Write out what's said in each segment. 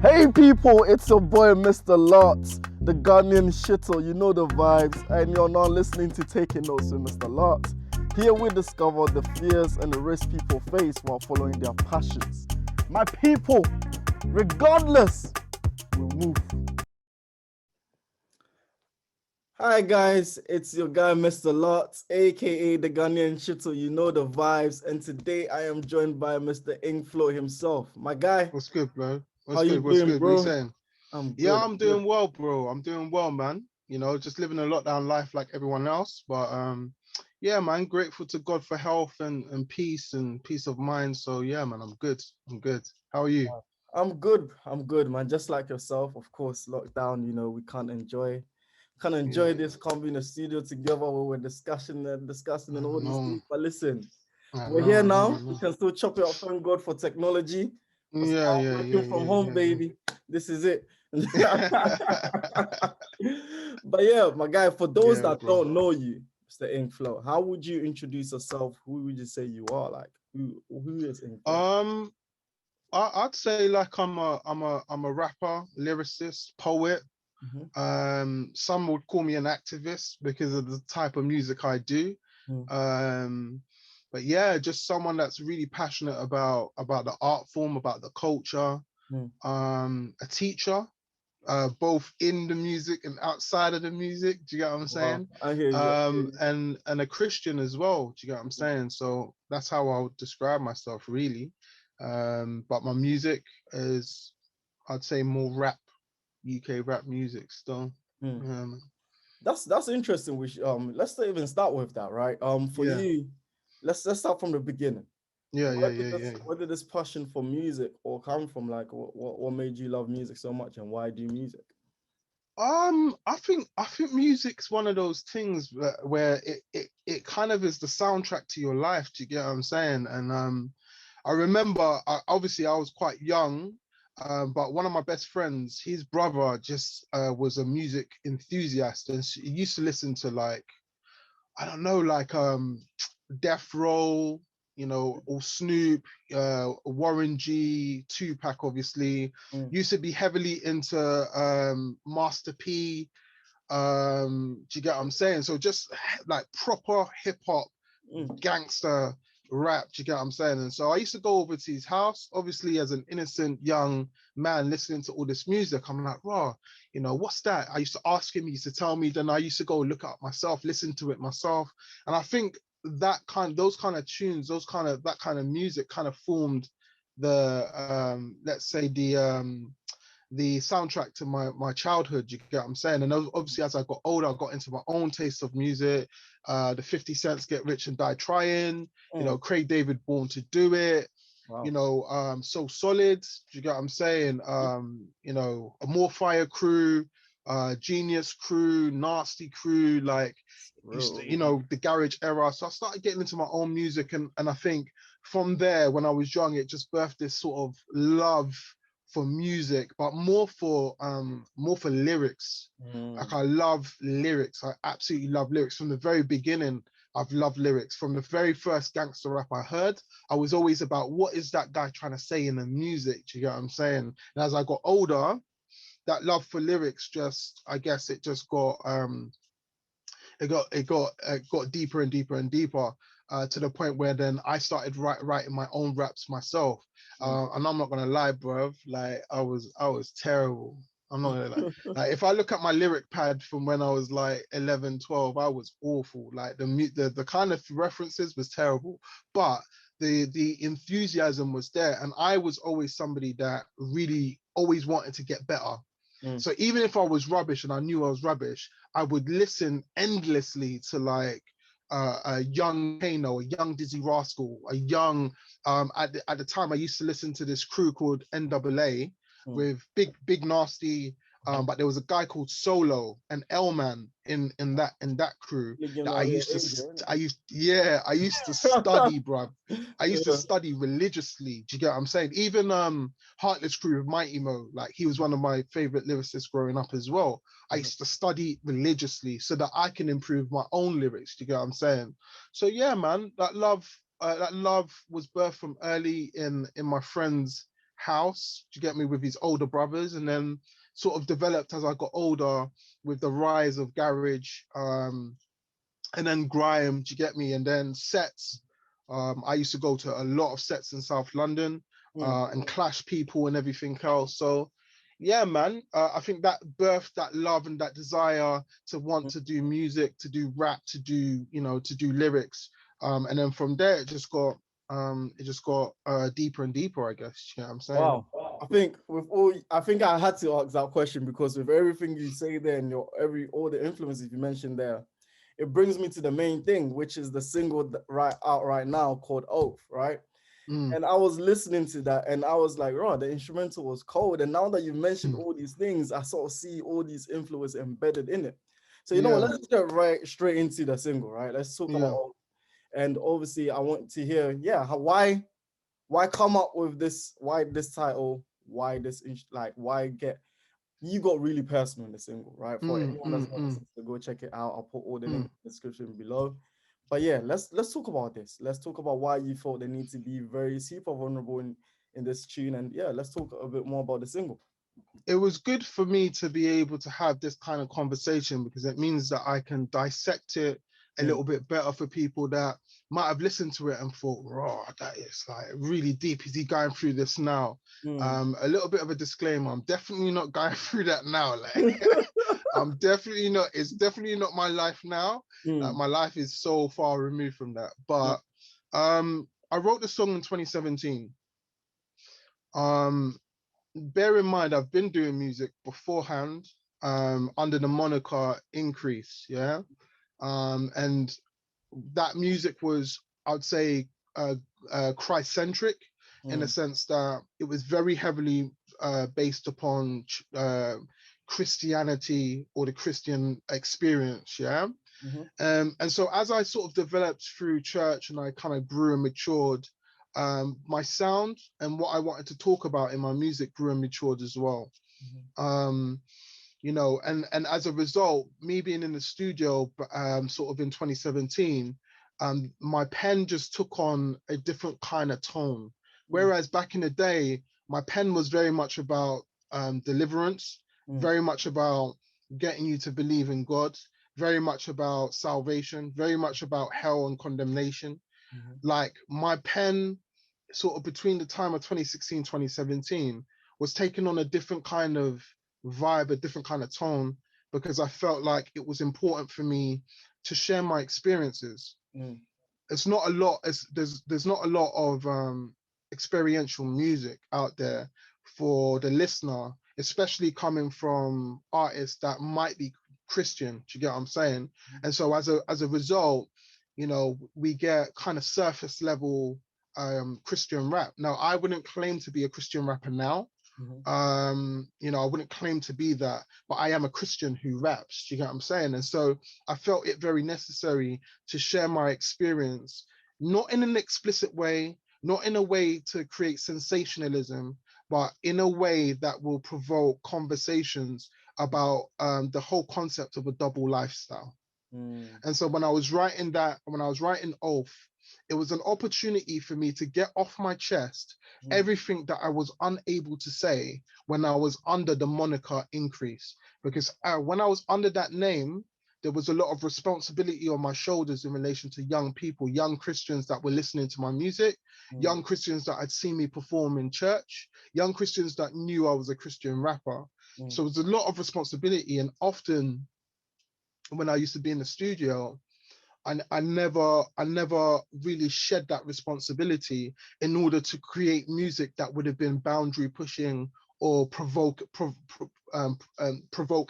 Hey people, it's your boy Mr.Lartz, the Ghanaian shitter, you know the vibes, and you're now listening to Taking Notes with Mr.Lartz. Here we discover the fears and the risks people face while following their passions. My people, regardless, we move. Hi guys, it's your guy Mr.Lartz, aka the Ghanaian shitter, you know the vibes, and today I am joined by Mr. Inkflo himself. My guy, What's good, bro? how you What's doing, good? What are you bro? saying? I'm Yeah, good. I'm doing well, bro. I'm doing well, man. You know, just living a lockdown life like everyone else. But yeah, man, grateful to God for health and peace of mind. So yeah, man, I'm good. I'm good. How are you? I'm good. I'm good, man. Just like yourself, of course. Lockdown, we can't enjoy Yeah, this. Can't be in the studio together where we're discussing and I all these know. things. But listen, I we're know. here I know. I now. We know. can still chop it up. Thank God for technology. Because Yeah, now yeah, working yeah, from yeah, home, yeah, baby. This is it. yeah. But yeah, my guy, for those Yeah, that bro. don't know you, Mr. Inkflow, how would you introduce yourself? Who would you say you are? Like, who is Inkflow? Um, I'd say like I'm a rapper, lyricist, poet. Mhm. Some would call me an activist because of the type of music I do. Mm. Um, but yeah, just someone that's really passionate about the art form, about the culture. Mm. A teacher, both in the music and outside of the music. Do you get what I'm Wow, saying? I hear you. I hear you. And a Christian as well. Do you get what I'm saying? So that's how I would describe myself, really. But my music is, I'd say, more rap, UK rap music still. Mm. Um, That's interesting. Let's not even start with that, right? For yeah, you, let's start from the beginning. yeah, yeah, Where did yeah, this yeah. where did this passion for music or come from? Like, what made you love music so much, and why do music? I think music's one of those things where it kind of is the soundtrack to your life. Do you get what I'm saying? And I remember, obviously I was quite young, but one of my best friends, his brother, just was a music enthusiast, and he used to listen to, like, I don't know, like Death Row, or Snoop, Warren G, Tupac, obviously. Mm. Used to be heavily into Master P. Do you get what I'm saying? So just like proper hip hop, Mm. gangster rap. Do you get what I'm saying? And so I used to go over to his house, obviously as an innocent young man listening to all this music. I'm like, raw, what's that? I used to ask him, he used to tell me, then I used to go look it up myself, listen to it myself. And I think those kind of tunes, that kind of music kind of formed the let's say the soundtrack to my childhood. You get what I'm saying? And obviously, as I got older, I got into my own taste of music. The 50 Cents Get Rich and Die Trying, Mm. Craig David Born to Do It, Wow. So Solid. Do you get what I'm saying? A More Fire Crew, Genius Crew, Nasty Crew, like, used to, Real. the garage era. So I started getting into my own music, and I think from there, when I was young, it just birthed this sort of love for music, but more for lyrics. Like, Mm. I love lyrics. I absolutely love lyrics. From the very beginning, I've loved lyrics. From the very first gangster rap I heard, I was always about, what is that guy trying to say in the music? Do you get what I'm saying? And as I got older, that love for lyrics just, I guess, it just got deeper and deeper and deeper, to the point where then I started writing my own raps myself. Mm. And I'm not gonna lie, bro, like, I was terrible. I'm not gonna lie. Mm. Like, if I look at my lyric pad from when I was like 11, 12, I was awful. Like, the kind of references was terrible, but the enthusiasm was there, and I was always somebody that really always wanted to get better. Mm. So even if I was rubbish and I knew I was rubbish, I would listen endlessly to, like, a young Kano, a young Dizzy Rascal, a young at the time I used to listen to this crew called NAA Mm. with Big Nasty, but there was a guy called Solo and L-Man in that crew You're that getting I out your used to age, innit? I used to study, bruv. I used to Yeah. study religiously. Do you get what I'm saying? Even Heartless Crew of Mighty Mo, like, he was one of my favorite lyricists growing up as well. I Mhm. used to study religiously so that I can improve my own lyrics. Do you get what I'm saying? So yeah, man, that love was birthed from early in my friend's house, do you get me, with his older brothers, and then sort of developed as I got older with the rise of garage, and then grime, do you get me, and then sets. I used to go to a lot of sets in South London, and clash people and everything else. So yeah, man, I think that birthed that love and that desire to want to do music, to do rap, to do, you know, to do lyrics. And then from there it just got deeper and deeper, I guess. You know what I'm saying? Wow. I think I had to ask that question because with everything you say there and all the influences you mentioned there, it brings me to the main thing, which is the single right out right now called Oath, right? And I was listening to that and I was like, oh, the instrumental was cold. And now that you mentioned all these things, I sort of see all these influences embedded in it. So, you know what, let's just get right straight into the single, right? Let's talk about Oath. And obviously I want to hear, why come up with this, why this title, why this, you got really personal in the single, right? For anyone that's not to go check it out, I'll put all the links in the description below. But yeah, let's talk about this. Let's talk about why you thought they need to be very super vulnerable in this tune. And yeah, let's talk a bit more about the single. It was good for me to be able to have this kind of conversation because it means that I can dissect it a little bit better for people that might have listened to it and thought, raw, that is like really deep. Is he going through this now? A little bit of a disclaimer, I'm definitely not going through that now. Like I'm definitely not, it's definitely not my life now. Like my life is so far removed from that. But I wrote the song in 2017. Bear in mind, I've been doing music beforehand, under the moniker Increase, yeah? And that music was, I'd say, Christ-centric in the sense that it was very heavily based upon Christianity or the Christian experience, yeah? And so as I sort of developed through church and I kind of grew and matured, my sound and what I wanted to talk about in my music grew and matured as well. You know, and as a result, me being in the studio sort of in 2017, my pen just took on a different kind of tone. Whereas back in the day, my pen was very much about deliverance, very much about getting you to believe in God, very much about salvation, very much about hell and condemnation. Like my pen sort of between the time of 2016, 2017 was taking on a different kind of vibe, a different kind of tone, because I felt like it was important for me to share my experiences. It's not a lot, there's not a lot of experiential music out there for the listener, especially coming from artists that might be Christian. Do you get what I'm saying? And so as a result, you know, we get kind of surface level Christian rap. Now, I wouldn't claim to be a Christian rapper now. You know, I wouldn't claim to be that, but I am a Christian who raps. Do you get what I'm saying? And so I felt it very necessary to share my experience, not in an explicit way, not in a way to create sensationalism, but in a way that will provoke conversations about the whole concept of a double lifestyle. And so when I was writing Oath, it was an opportunity for me to get off my chest everything that I was unable to say when I was under the moniker Increase. Because when I was under that name, there was a lot of responsibility on my shoulders in relation to young people, young Christians that were listening to my music, young Christians that had seen me perform in church, young Christians that knew I was a Christian rapper. So it was a lot of responsibility. And often when I used to be in the studio, I never really shed that responsibility in order to create music that would have been boundary pushing or provoke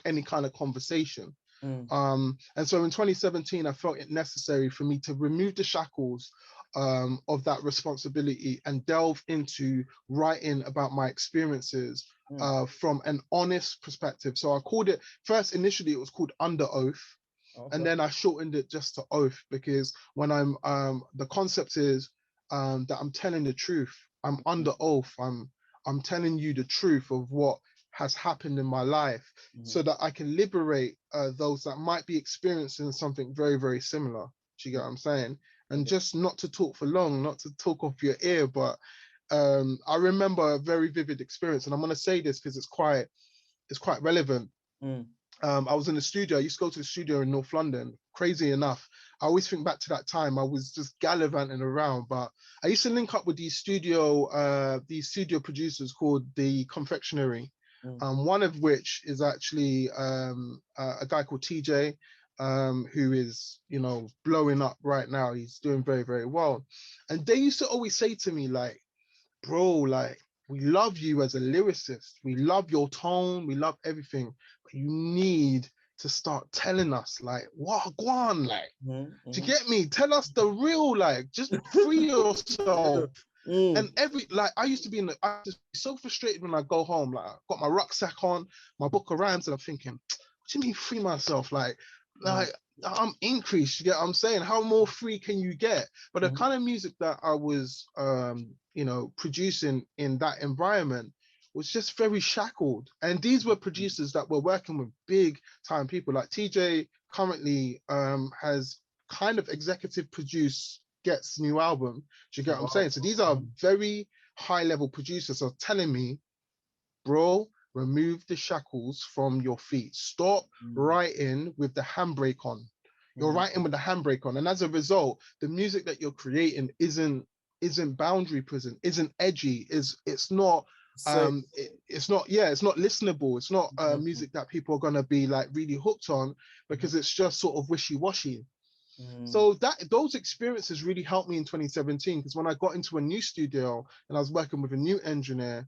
any kind of conversation. And so in 2017, I felt it necessary for me to remove the shackles of that responsibility and delve into writing about my experiences from an honest perspective. So I called it, initially it was called Under Oath. And then I shortened it just to Oath, because when I'm the concept is that I'm telling the truth. I'm under oath. I'm telling you the truth of what has happened in my life, so that I can liberate those that might be experiencing something very, very similar. Do you get what I'm saying? And just not to talk for long, not to talk off your ear, but I remember a very vivid experience, and I'm gonna say this because it's quite relevant. I was in the studio. I used to go to the studio in North London. Crazy enough, I always think back to that time. I was just gallivanting around, but I used to link up with these studio producers called the Confectionery. One of which is actually a guy called TJ, who is, you know, blowing up right now. He's doing very, very well. And they used to always say to me, like, bro, like, we love you as a lyricist. We love your tone. We love everything. But you need to start telling us, like, what go on, like, do you get me? Tell us the real, like, just free yourself. And I used to be so frustrated when I go home. Like, I got my rucksack on, my book of rhymes, and I'm thinking, what do you mean free myself? Like I'm increased. You get what I'm saying? How more free can you get? But the kind of music that I was, you know, producing in that environment was just very shackled. And these were producers that were working with big time people. Like TJ currently has kind of executive produced Get's new album. Do you get what I'm saying? So these are very high level producers are telling me, bro, remove the shackles from your feet. Stop writing with the handbrake on. You're writing with the handbrake on. And as a result, the music that you're creating isn't boundary prison, isn't edgy, it's not it's not listenable. It's not music that people are gonna be like really hooked on, because it's just sort of wishy-washy. So those experiences really helped me in 2017, because when I got into a new studio and I was working with a new engineer,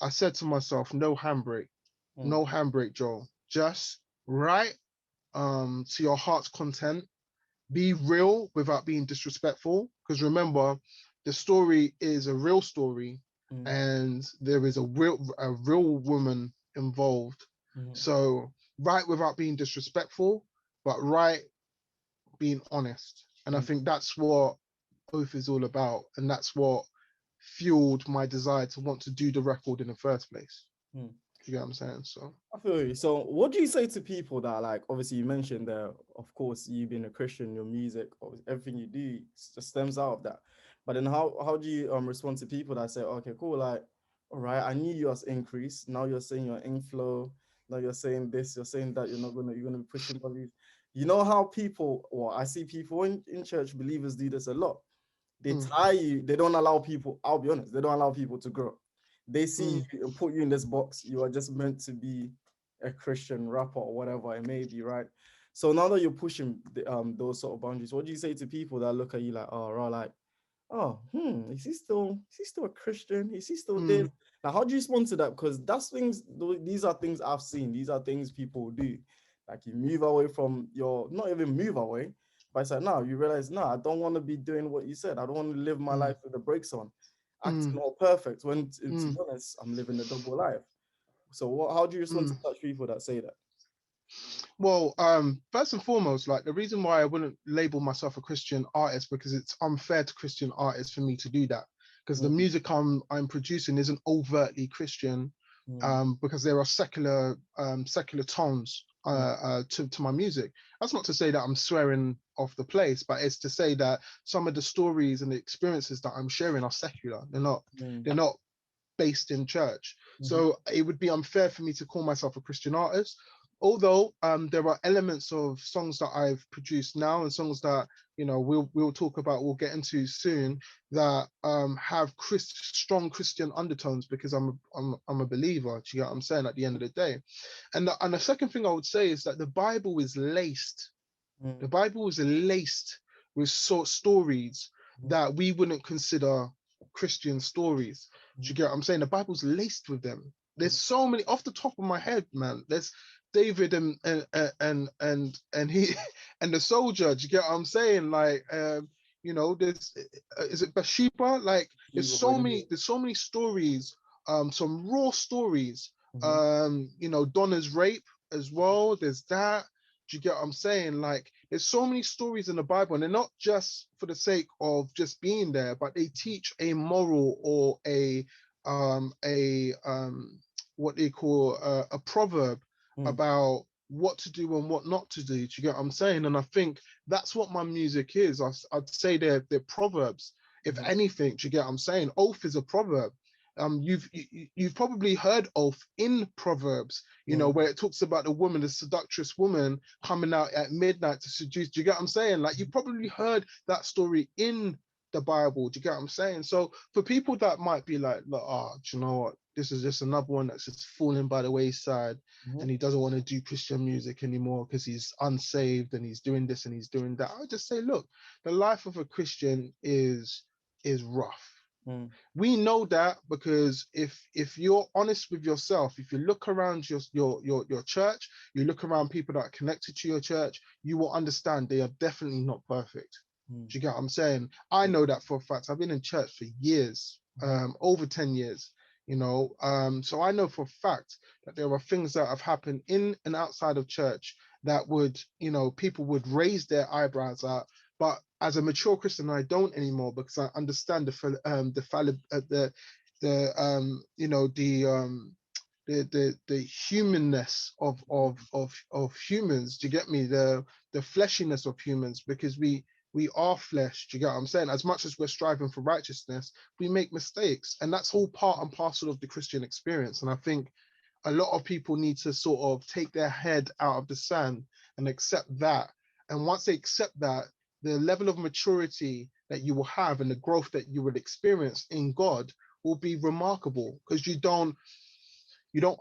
I said to myself, no handbrake, no handbrake, Joel. Just write to your heart's content. Be real without being disrespectful. Because remember, the story is a real story, and there is a real woman involved. So write without being disrespectful, but write being honest. And I think that's what Oath is all about. And that's what fueled my desire to want to do the record in the first place. You get what I'm saying? So I feel you. So what do you say to people that, like, obviously you mentioned there, of course, you being a Christian, your music, everything you do just stems out of that. But then how do you respond to people that say, okay, cool, like, all right, I knew you as Increase. Now you're saying you're Inkflo. Now you're saying this, you're saying that you're gonna be pushing bodies. You know how people, or I see people in church, believers do this a lot. They tie you, they don't allow people, I'll be honest, they don't allow people to grow. They see you and put you in this box. You are just meant to be a Christian rapper or whatever it may be, right? So now that you're pushing those sort of boundaries, what do you say to people that look at you like, oh, right, like, oh, is he still a Christian? Is he still this? Now, how do you respond to that? Because these are things I've seen. These are things people do. Like, you move away from not even move away, but it's like, no, you realize, no, I don't want to be doing what you said. I don't want to live my life with the brakes on, acting all perfect, when, to be honest, I'm living a double life. So how do you respond to such people that say that? Well, first and foremost, like, the reason why I wouldn't label myself a Christian artist, because it's unfair to Christian artists for me to do that, because the music I'm producing isn't overtly Christian, because there are secular tones to my music. That's not to say that I'm swearing off the place, but it's to say that some of the stories and the experiences that I'm sharing are secular. They're not based in church. So it would be unfair for me to call myself a Christian artist. Although there are elements of songs that I've produced now, and songs that, you know, we'll talk about, we'll get into soon, that have strong Christian undertones, because I'm a believer. Do you get what I'm saying? At the end of the day, and the second thing I would say is that the Bible is laced. The Bible is laced with stories that we wouldn't consider Christian stories. Do you get what I'm saying? The Bible's laced with them. There's so many off the top of my head, man. There's David and he and the soldier. Do you get what I'm saying? Like, you know, there's is it Bathsheba? Like, there's so many stories, some raw stories. You know, Donna's rape as well. There's that. Do you get what I'm saying? Like, there's so many stories in the Bible, and they're not just for the sake of just being there, but they teach a moral or a what they call a proverb about what to do and what not to do. Do you get what I'm saying? And I think that's what my music is. I'd say they're proverbs. If anything, do you get what I'm saying? Oath is a proverb. You've probably heard oath in Proverbs, where it talks about the woman, the seductress woman coming out at midnight to seduce. Do you get what I'm saying? Like, you probably heard that story in the Bible. Do you get what I'm saying? So for people that might be like, oh, do you know what? This is just another one that's just falling by the wayside, and he doesn't want to do Christian music anymore because he's unsaved and he's doing this and he's doing that. I just say, look, the life of a Christian is rough. We know that because if you're honest with yourself, if you look around your church, you look around people that are connected to your church, you will understand they are definitely not perfect. Do you get what I'm saying? I know that for a fact. I've been in church for years, over 10 years, so I know for a fact that there are things that have happened in and outside of church that would, people would raise their eyebrows at. But as a mature Christian, I don't anymore, because I understand the humanness of humans. Do you get me? The fleshiness of humans, because we are flesh. Do you get what I'm saying? As much as we're striving for righteousness, we make mistakes, and that's all part and parcel of the Christian experience. And I think a lot of people need to sort of take their head out of the sand and accept that. And once they accept that, the level of maturity that you will have and the growth that you will experience in God will be remarkable, because you don't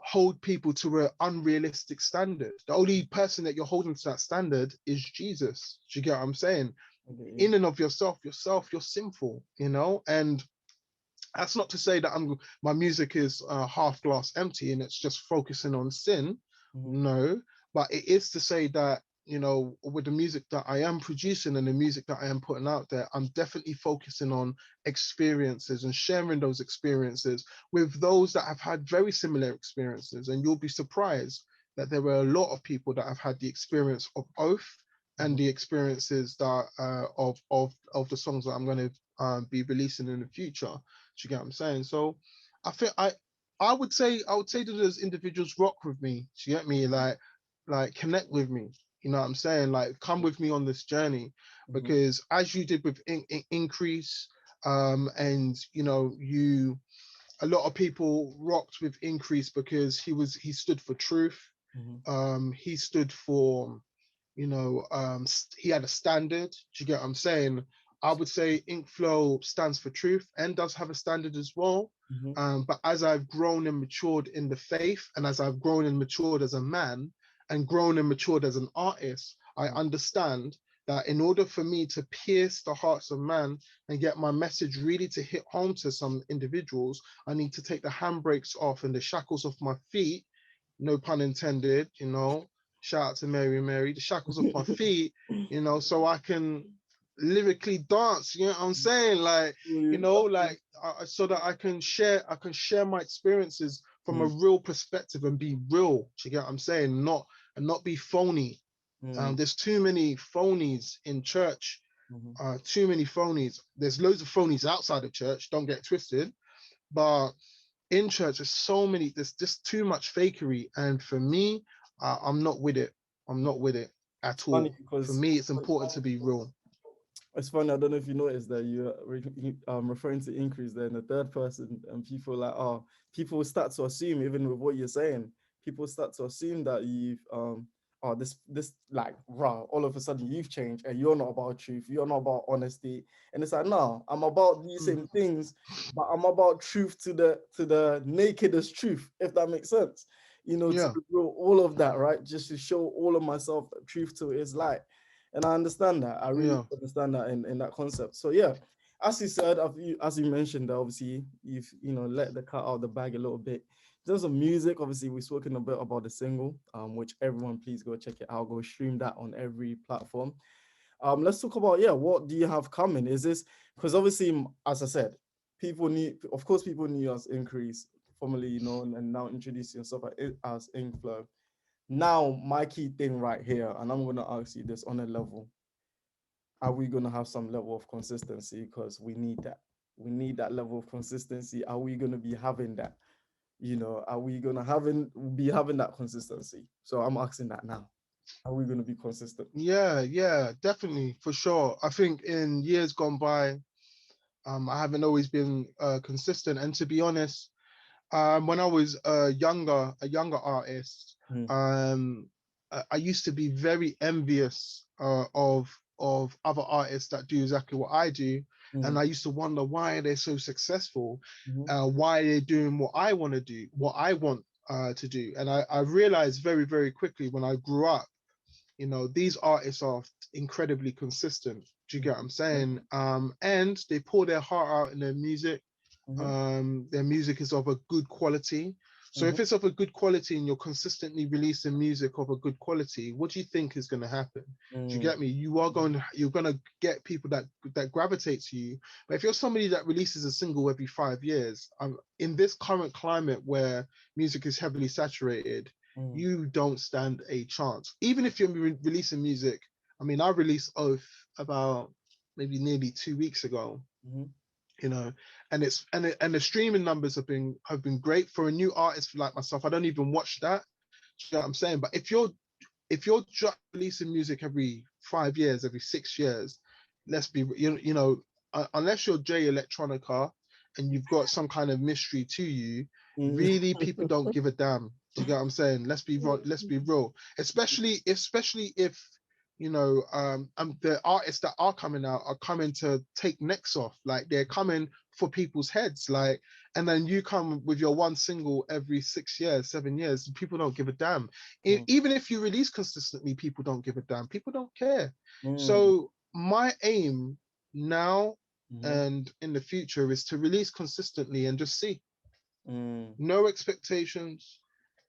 hold people to an unrealistic standard. The only person that you're holding to that standard is Jesus. Do you get what I'm saying? In and of yourself, you're sinful, and that's not to say that my music is half glass empty and it's just focusing on sin. No, but it is to say that, with the music that I am producing and the music that I am putting out there, I'm definitely focusing on experiences and sharing those experiences with those that have had very similar experiences. And you'll be surprised that there were a lot of people that have had the experience of Oath and the experiences that of the songs that I'm going to be releasing in the future. Do you get what I'm saying? So I think I would say that those individuals rock with me. Do you get me? Like connect with me. You know what I'm saying? Like, come with me on this journey, because as you did with Increase, and a lot of people rocked with Increase because he stood for truth. He stood for, he had a standard. Do you get what I'm saying? I would say Inkflo stands for truth and does have a standard as well. But as I've grown and matured in the faith, and as I've grown and matured as a man, and grown and matured as an artist, I understand that in order for me to pierce the hearts of man and get my message really to hit home to some individuals, I need to take the handbrakes off and the shackles off my feet, no pun intended, shout out to Mary, the shackles off my feet, so I can lyrically dance, you know what I'm saying? So that I can share my experiences from a real perspective and be real. Do you get what I'm saying? Not be phony. There's too many phonies in church. Too many phonies. There's loads of phonies outside of church, don't get twisted, but in church there's just too much fakery, and for me, I'm not with it. I'm not with it at all. For me, it's important to be real. It's funny, I don't know if you noticed that you're referring to Increase there in the third person, and people start to assume, even with what you're saying, people start to assume that you've all of a sudden you've changed and you're not about truth, you're not about honesty. And it's like, no, I'm about these same things, but I'm about truth to the nakedest truth, if that makes sense. To reveal all of that, right? Just to show all of myself truth to His light. And I understand that. I really understand that in that concept. So yeah, as you said, as you mentioned, obviously you've let the cat out of the bag a little bit. In terms of music, obviously we've spoken a bit about the single, which everyone please go check it out. Go stream that on every platform. Let's talk about what do you have coming? Is this because obviously, as I said, people knew us Increase, formerly known, and now introduce yourself as Inkflo. Now, my key thing right here, and I'm going to ask you this on a level. Are we going to have some level of consistency? Because we need that. We need that level of consistency. Are we going to be having that? Are we going to be having that consistency? So I'm asking that now. Are we going to be consistent? Yeah, definitely, for sure. I think in years gone by, I haven't always been consistent. And to be honest, when I was a younger artist, Mm. I used to be very envious of other artists that do exactly what I do, and Mm. I used to wonder why they're so successful, Mhm. why they're doing what I want to do, what I want to do. And I realized very, very quickly when I grew up, you know, these artists are incredibly consistent. Do you get what I'm saying? And they pour their heart out in their music. Mhm. Their music is of a good quality. So if Mhm. it's of a good quality and you're consistently releasing music of a good quality, what do you think is going to happen? Do you Mm. get me? You're going to get people that gravitate to you. But if you're somebody that releases a single every 5 years, in this current climate where music is heavily saturated, Mm. you don't stand a chance. Even if you're releasing music, I mean, I released Oath about maybe nearly 2 weeks ago, Mhm. you know, and and the streaming numbers have been great for a new artist like myself. I don't even watch that. You know what I'm saying? But if you're just releasing music every 5 years, every 6 years, let's be unless you're J Electronica and you've got some kind of mystery to you, Mm. really people don't give a damn. Do you get what I'm saying? Let's be real. Especially if the artists that are coming out are coming to take necks off, like they're coming for people's heads, like, and then you come with your one single every 6 years, 7 years, people don't give a damn. Mm. Even if you release consistently, people don't give a damn. People don't care. Mm. So my aim now Mhm. and in the future is to release consistently and just see. Mm. No expectations.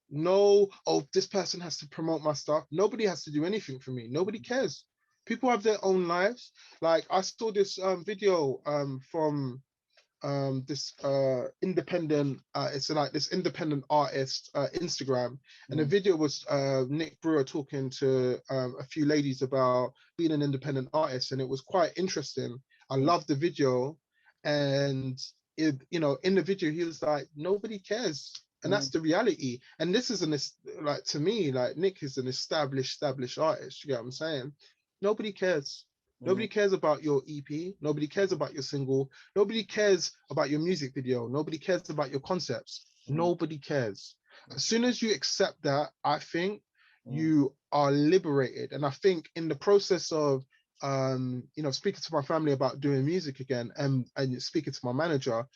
No, oh, this person has to promote my stuff. Nobody has to do anything for me. Nobody cares. People have their own lives. Like I saw this video from this independent it's like this independent artist Instagram, and the Mm. video was Nick Brewer talking to a few ladies about being an independent artist, and it was quite interesting. I Mm. loved the video, and in the video he was like, nobody cares. And that's Mm. the reality. And this is like, to me, like, Nick is an established artist. You get what I'm saying? Nobody cares. Mm. Nobody cares about your EP. Nobody cares about your single. Nobody cares about your music video. Nobody cares about your concepts. Mm. Nobody cares. As That's soon true. as you accept that, I think Mm. you are liberated. And I think in the process of speaking to my family about doing music again, and speaking to my manager,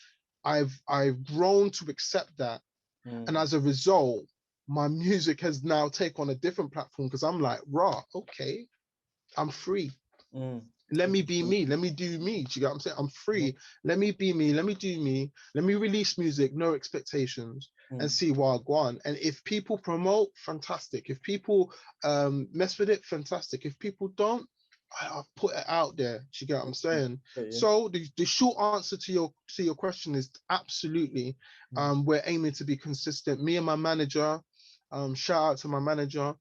I've grown to accept that. And Mm. as a result, my music has now taken on a different platform because I'm like, rah, okay, I'm free. Mm. Let me be me. Let me do me. Do you get what I'm saying? I'm free. Let me be me. Let me do me. Let me release music, no expectations, and Mm. see where I go on. And if people promote, fantastic. If people mess with it, fantastic. If people don't, I'll put it out there. Do you get what I'm Mm. saying? Got you. So the short answer to your question is absolutely. Mm. We're aiming to be consistent. Me and my manager, shout out to my manager,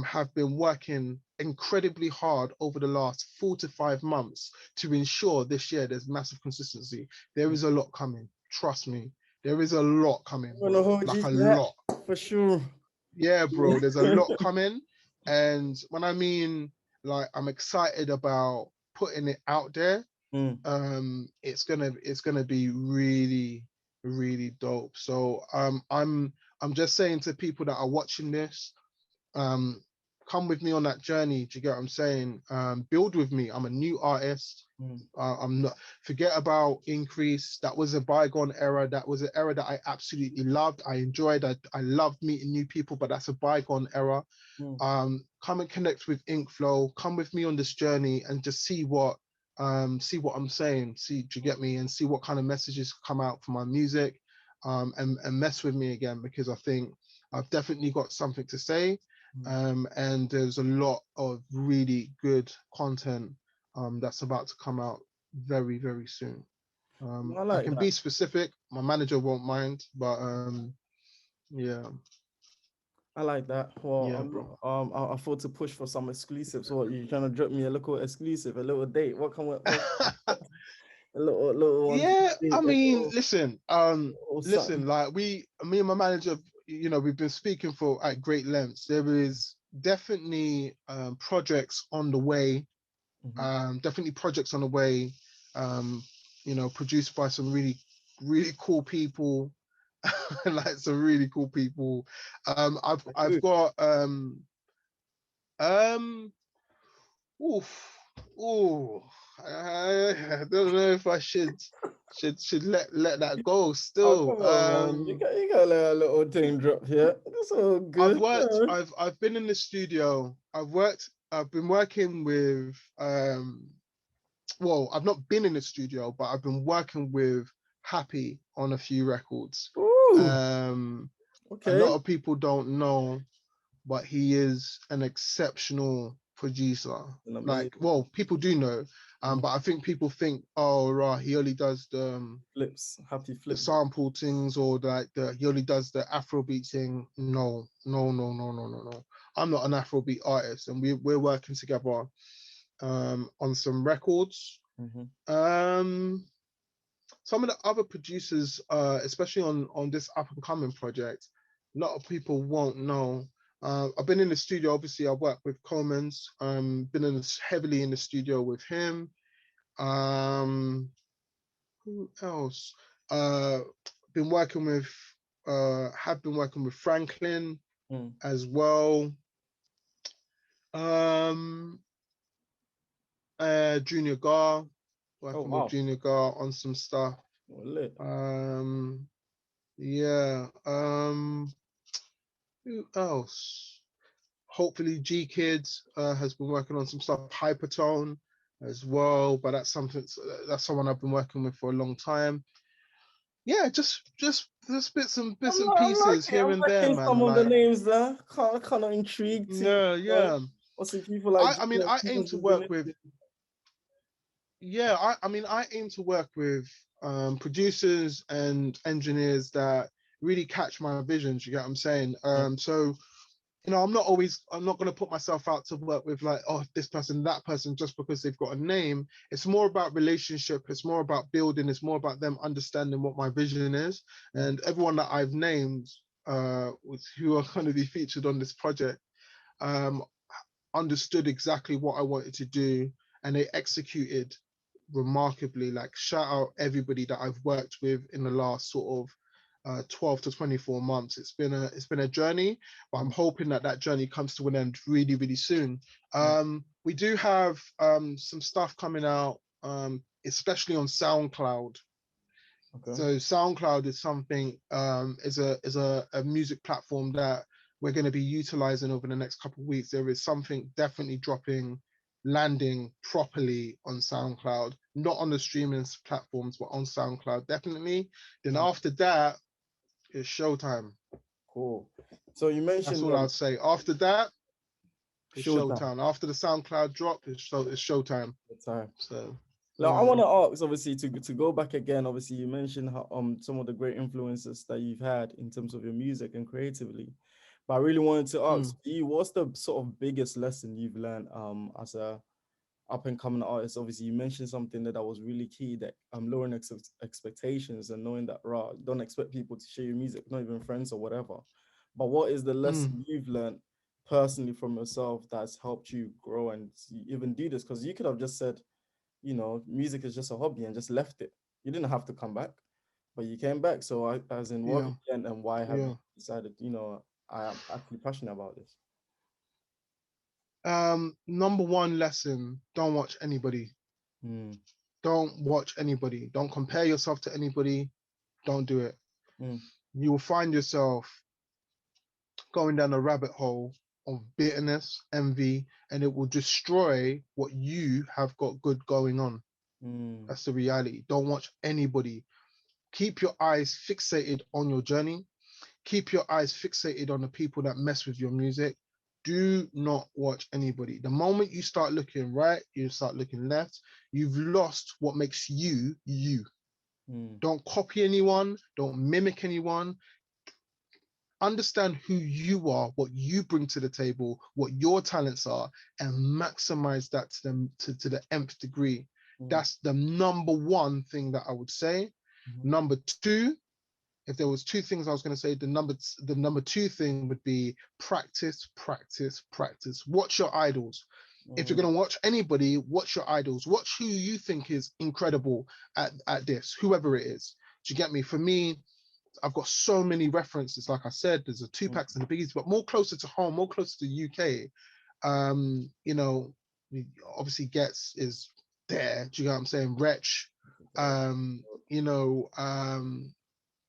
have been working incredibly hard over the last 4 to 5 months to ensure this year there's massive consistency. There is a lot coming. Trust me. There is a lot coming, I'm gonna bro. hold Like you a to that lot. for sure. Yeah, bro. There's a lot coming. And when I mean, like, I'm excited about putting it out there, Mm. it's gonna be really, really dope. So I'm just saying to people that are watching this, um come with me on that journey. Do you get what I'm saying? Build with me. I'm a new artist. Mm. I'm not, forget about Increase. That was a bygone era. That was an era that I absolutely loved. I enjoyed. I loved meeting new people, but that's a bygone era. Mm. Come and connect with Inkflo. Come with me on this journey and just see what I'm saying. See, do you get me? And see what kind of messages come out from my music. And mess with me again, because I think I've definitely got something to say. Mm. And there's a lot of really good content that's about to come out very, very soon. I I like can that. be specific. My manager won't mind, but yeah, I like that. yeah, bro. Well, I thought to push for some exclusives. What you trying to drop me a little exclusive, a little date? What can we, a little one? Yeah, I A mean, little, or something. like me and my manager, we've been speaking for at great lengths. There is definitely projects on the way. Mhm. Definitely projects on the way. Um, produced by some really, really cool people, like some really cool people. I've got um oof, ooh, I don't know if I should let that go Oh, still. come on, man. You got let a little thing drop here. That's all good. I've been in the studio. I've been working with well, I've not been in the studio, but I've been working with Happy on a few records. Ooh, Um, a okay. lot of people don't know, but he is an exceptional producer. An Like, amazing well, people do know, but I think people think, oh, right, he only does flips, happy the flip. sample things, or like he only does the Afrobeat thing. No, no, no, no, no, no, no. I'm not an Afrobeat artist, and we're working together on some records. Um, some of the other producers, especially on this up and coming project, a lot of people won't know. I've been in the studio. Obviously, I work with Coleman's. Been heavily in the studio with him. Who else? Uh, been working with. Have been working with Franklin as well. Um, Junior Gar, working with Junior Gar on some stuff. Yeah. Who else? Hopefully G Kids has been working on some stuff. Hypertone as well, but that's someone I've been working with for a long time. Yeah, just bits and pieces here I'm and there, liking some man. of the Like, names there. Kind of intrigued to yeah, yeah. or see people like I mean, I aim to work with. Divinity. Yeah, I mean, I aim to work with producers and engineers that really catch my visions. You get what I'm saying? So I'm not going to put myself out to work with like, oh, this person, that person, just because they've got a name. It's more about relationship. It's more about building. It's more about them understanding what my vision is. And everyone that I've named, who are going to be featured on this project, understood exactly what I wanted to do, and they executed remarkably. Like, shout out everybody that I've worked with in the last sort of 12 to 24 months. It's been a journey, but I'm hoping that journey comes to an end really, really soon. We do have some stuff coming out, especially on SoundCloud. So SoundCloud is something is a music platform that we're going to be utilizing over the next couple of weeks. There is something definitely landing properly on SoundCloud, not on the streaming platforms, but on SoundCloud definitely. Then after that, it's showtime. Cool. So you mentioned that's all I'd say. After that, it's showtime. After the SoundCloud drop, it's showtime. So. Now, I want to ask, obviously, to go back again. Obviously, you mentioned how, some of the great influences that you've had in terms of your music and creatively. But I really wanted to ask you, what's the sort of biggest lesson you've learned as a up and coming artist? Obviously, you mentioned something that was really key, that lowering expectations and knowing that don't expect people to share your music, not even friends or whatever. But what is the lesson you've learned personally from yourself that's helped you grow and even do this? Because you could have just said, music is just a hobby and just left it. You didn't have to come back, but you came back. So as in what again, and why have you decided, I am actually passionate about this? Number one lesson, don't watch anybody. Don't watch anybody. Don't compare yourself to anybody. Don't do it. You will find yourself going down a rabbit hole of bitterness, envy, and it will destroy what you have got good going on. That's the reality. Don't watch anybody. Keep your eyes fixated on your journey. Keep your eyes fixated on the people that mess with your music. Do not watch anybody. The moment you start looking right, you start looking left, you've lost what makes you, you. Don't copy anyone. Don't mimic anyone. Understand who you are, what you bring to the table, what your talents are, and maximize that to them to the nth degree. That's the number one thing that I would say. Number two, if there was two things I was going to say, the number two thing would be practice, practice, practice. Watch your idols. If you're gonna watch anybody, watch your idols. Watch who you think is incredible at this, whoever it is. Do you get me? For me, I've got so many references. Like I said, there's the Tupacs and the Biggies, but more closer to home, more closer to the UK. You know, obviously Gets is there. Do you know what I'm saying? Wretch, you know,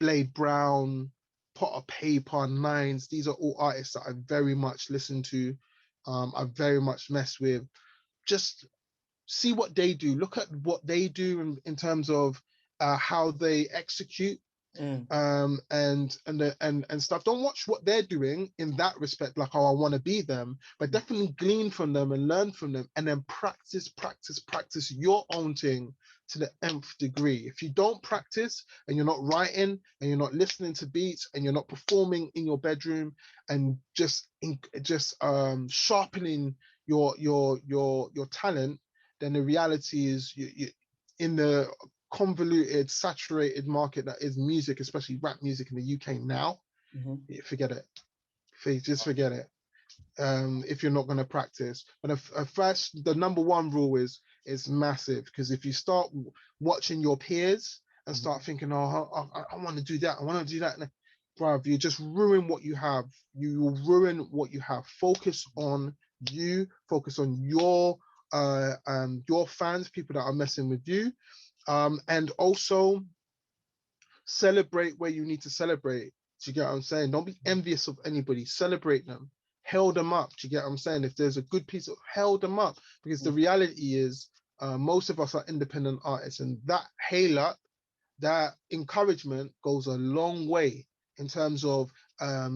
Blade Brown, Potter Paper, Nines. These are all artists that I very much listen to. I very much mess with. Just see what they do. Look at what they do in terms of how they execute and stuff. Don't watch what they're doing in that respect, like, oh, I want to be them, but definitely glean from them and learn from them, and then practice your own thing to the nth degree. If you don't practice and you're not writing and you're not listening to beats and you're not performing in your bedroom and just sharpening your talent, then the reality is you in the convoluted, saturated market that is music, especially rap music in the UK now, forget it. Just forget it. If you're not going to practice. But first, the number one rule is massive, because if you start watching your peers and start thinking, oh, I want to do that, I want to do that, bruv, you just ruin what you have. You will ruin what you have. Focus on you. Focus on your fans, people that are messing with you. And also celebrate where you need to celebrate. Do you get what I'm saying? Don't be envious of anybody. Celebrate them. Hail them up. Do you get what I'm saying? If there's a good piece of, hail them up. Because the reality is, most of us are independent artists, and that hail up, that encouragement goes a long way in terms of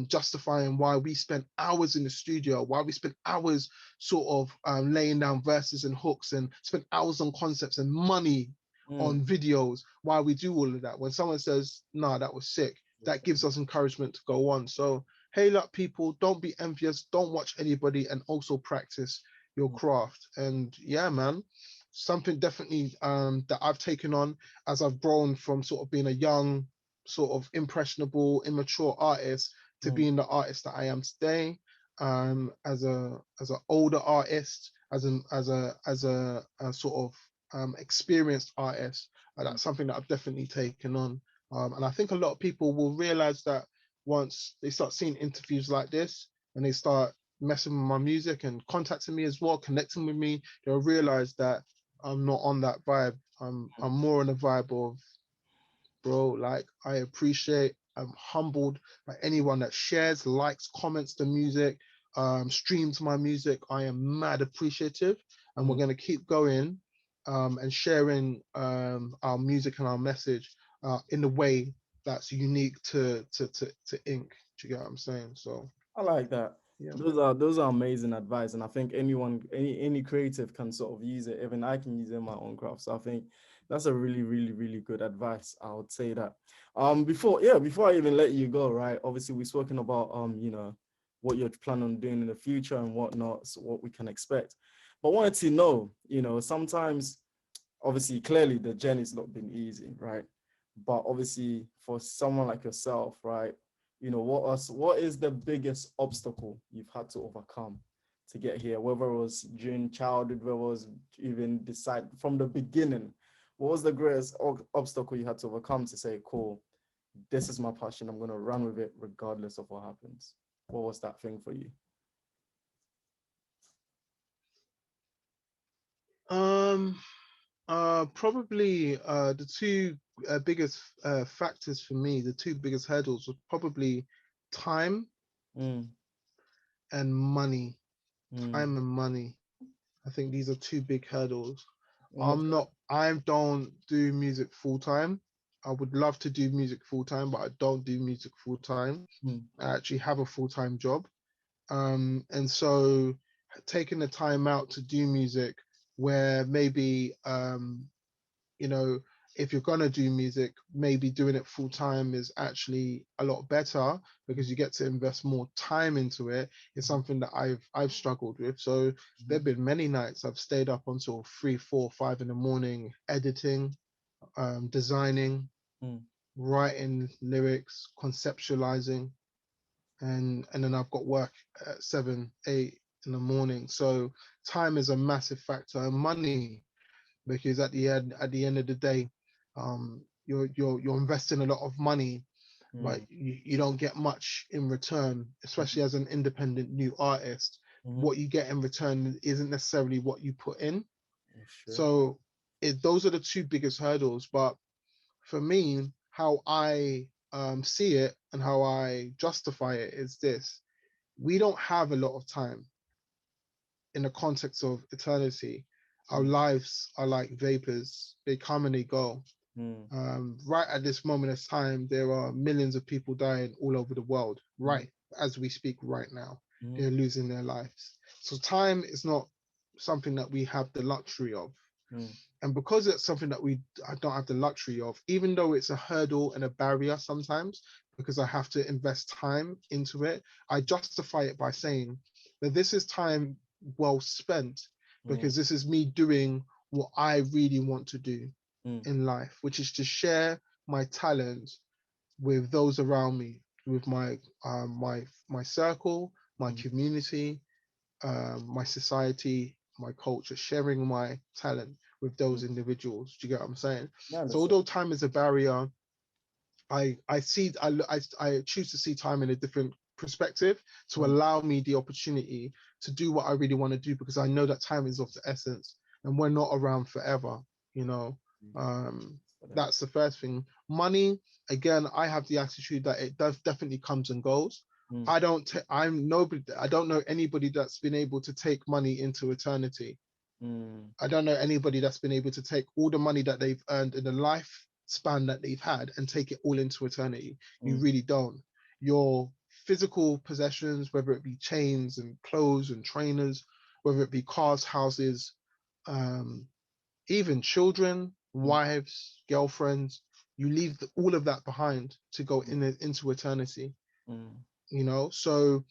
justifying why we spent hours in the studio, why we spent hours sort of laying down verses and hooks, and spent hours on concepts and money on videos, why we do all of that. When someone says, nah, that was sick, that gives us encouragement to go on. So hail up people, don't be envious, don't watch anybody, and also practice your craft. And yeah, man, something definitely that I've taken on as I've grown from sort of being a young, sort of impressionable, immature artist to being the artist that I am today, as an older artist, as a sort of experienced artist. That's something that I've definitely taken on, and I think a lot of people will realize that once they start seeing interviews like this and they start messing with my music and contacting me as well, connecting with me, they'll realize that I'm not on that vibe. I'm more on a vibe of, bro, like, I appreciate, I'm humbled by anyone that shares, likes, comments the music, streams my music. I am mad appreciative, and we're going to keep going and sharing our music and our message in the way that's unique to Ink. Do you get what I'm saying? So I like that. yeah, Those are amazing advice, and I think any creative can sort of use it. Even I can use it in my own craft. So I think that's a really, really, really good advice. I would say that. Before I even let you go, right? Obviously, we've spoken about you know, what you're planning on doing in the future and whatnot, so what we can expect. But I wanted to know, you know, sometimes, obviously, clearly the journey's not been easy, right? But obviously, for someone like yourself, right? You know, what is the biggest obstacle you've had to overcome to get here? Whether it was during childhood, whether it was even decide from the beginning, what was the greatest obstacle you had to overcome to say, cool, this is my passion, I'm going to run with it regardless of what happens? What was that thing for you? Probably the two biggest factors for me, the two biggest hurdles were probably time and money. Time and money. I think these are two big hurdles. I don't do music full time. I would love to do music full time, but I don't do music full time. I actually have a full-time job. And so taking the time out to do music, where maybe you know, if you're gonna do music, maybe doing it full time is actually a lot better because you get to invest more time into it. It's something that I've struggled with. So there've been many nights I've stayed up until 3, 4, 5 in the morning, editing, designing, writing lyrics, conceptualizing, and then I've got work at 7, 8, in the morning. So time is a massive factor, and money, because at the end of the day, you're investing a lot of money, but you don't get much in return, especially as an independent new artist. What you get in return isn't necessarily what you put in. Sure. So those are the two biggest hurdles. But for me, how I see it and how I justify it is this: we don't have a lot of time in the context of eternity. Our lives are like vapors; they come and they go. Right at this moment of time, there are millions of people dying all over the world. Right as we speak, right now, they're losing their lives. So time is not something that we have the luxury of. And because it's something that I don't have the luxury of, even though it's a hurdle and a barrier sometimes, because I have to invest time into it, I justify it by saying that this is time well spent, because this is me doing what I really want to do in life, which is to share my talent with those around me, with my circle, my community, my society, my culture, sharing my talent with those individuals. Do you get what I'm saying? So although time is a barrier, I choose to see time in a different perspective to allow me the opportunity to do what I really want to do, because I know that time is of the essence and we're not around forever, you know. That's the first thing. Money, again, I have the attitude that it does definitely comes and goes. I don't know anybody that's been able to take money into eternity. I don't know anybody that's been able to take all the money that they've earned in the lifespan that they've had and take it all into eternity. You really don't. Your physical possessions, whether it be chains and clothes and trainers, whether it be cars, houses, even children, wives, girlfriends, you leave all of that behind to go into eternity. You know, so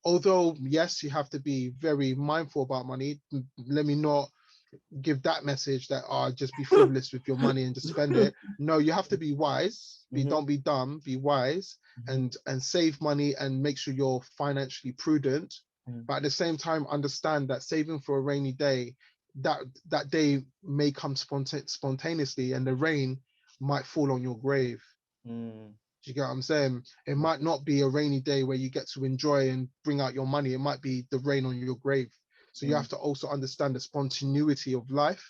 although yes, you have to be very mindful about money. Let me not give that message that just be frivolous with your money and just spend it. No, you have to be wise. Don't be dumb. Be wise and save money and make sure you're financially prudent. But at the same time, understand that saving for a rainy day, that day may come spontaneously, and the rain might fall on your grave. Do you get what I'm saying? It might not be a rainy day where you get to enjoy and bring out your money. It might be the rain on your grave. So you have to also understand the spontaneity of life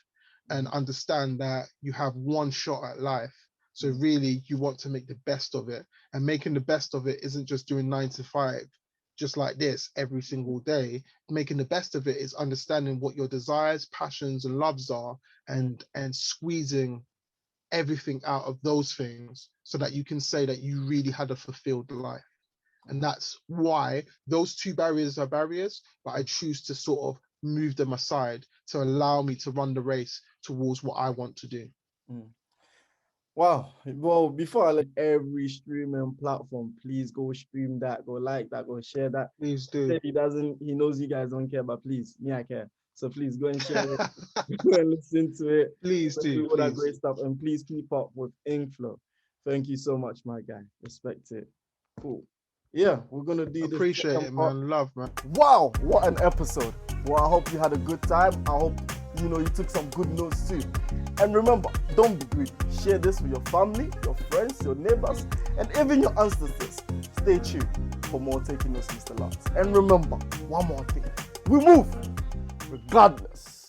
and understand that you have one shot at life. So really, you want to make the best of it. And making the best of it isn't just doing 9 to 5, just like this every single day. Making the best of it is understanding what your desires, passions, and loves are, and squeezing everything out of those things so that you can say that you really had a fulfilled life. And that's why those two barriers are barriers, but I choose to sort of move them aside to allow me to run the race towards what I want to do. Wow. Well, before I let every streaming platform, please go stream that, go like that, go share that. Please do. He knows you guys don't care, but please, me, I care. So please go and share it, go and listen to it. Please do. All that great stuff. And please keep up with Inkflo. Thank you so much, my guy. Respect it. Cool. Yeah, we're going to do this. Appreciate it, man. Love, man. Wow, what an episode. Well, I hope you had a good time. I hope, you took some good notes too. And remember, don't be greedy. Share this with your family, your friends, your neighbors, and even your ancestors. Stay tuned for more Taking Notes, Mr. Lartz. And remember, one more thing. We move regardless.